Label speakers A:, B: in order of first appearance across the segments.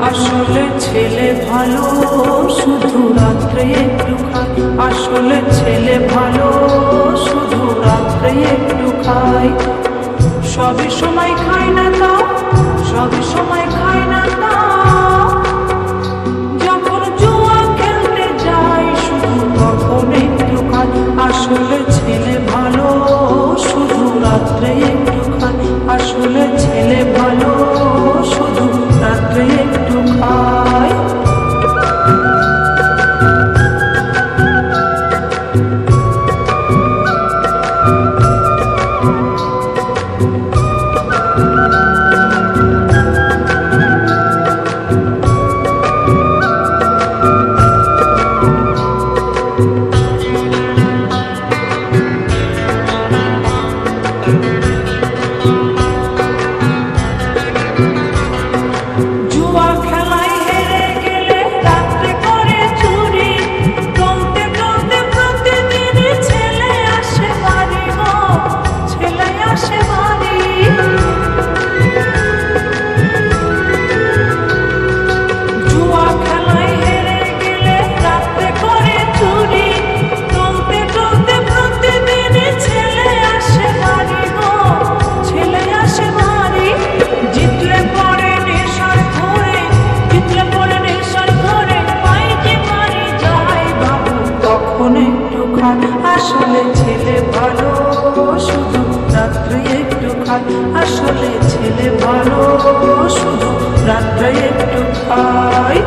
A: আসলে ছেলে ভালো শুধু রাত্রে একটু খায়, আসলে ছেলে ভালো শুধু রাত্রে একটু খায়। সবই সময় খায় না তা, সবই সময় খায় না তা, যখন জুয়া খেলতে যায় শুধু তখন একটু খায়। আসলে ছেলে ভালো শুধু রাত্রে একটু খায়, আসলে ছেলে ভালো শুধু রাত্রে একটু খায়। জুয়া খেলায় হেরে গেলে রাত্রে করে চুরি, টলতে টলতে প্রতিদিন ছেলে আসে বাড়ি গো, ছেলে আসে বাড়ি। জুয়া খেলায় হেরে গেলে রাত্রে করে চুরি, টলতে টলতে প্রতিদিন ছেলে আসে বাড়ি গো, ছেলে আসে বাড়ি। জিতলে পরে নেশার ঘরে, জিতলে পরে নেশার ঘরে পাই যে বাড়ি যায় বাবু তখন একটু খায়। আসলে ছেলে ভালো শুধু রাত্রে একটু খায়, আসলে ছেলে ভালো শুধু রাত্রে একটু খায়।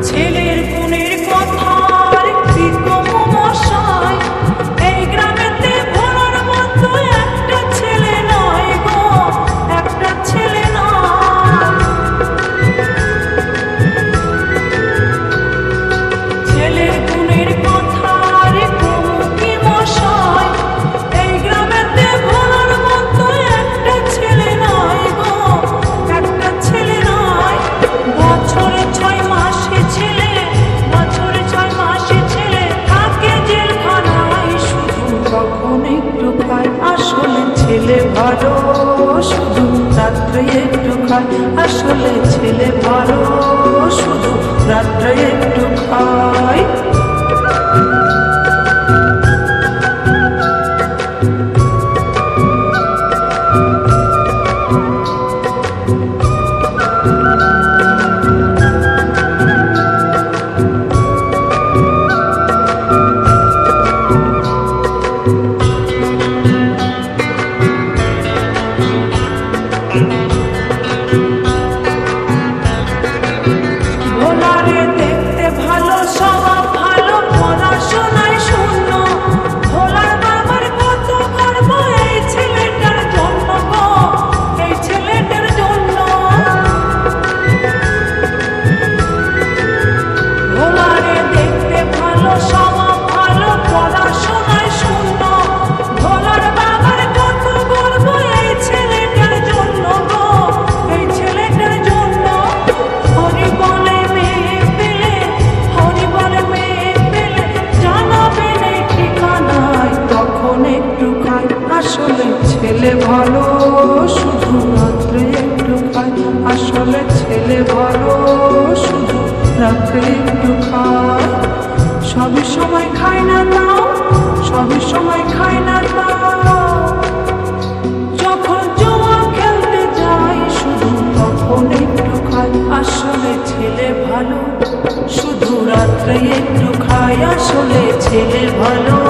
A: ছেলের গুণের ভালো শুধু রাত্রে একটু খায় আসলে ছেলে ভালো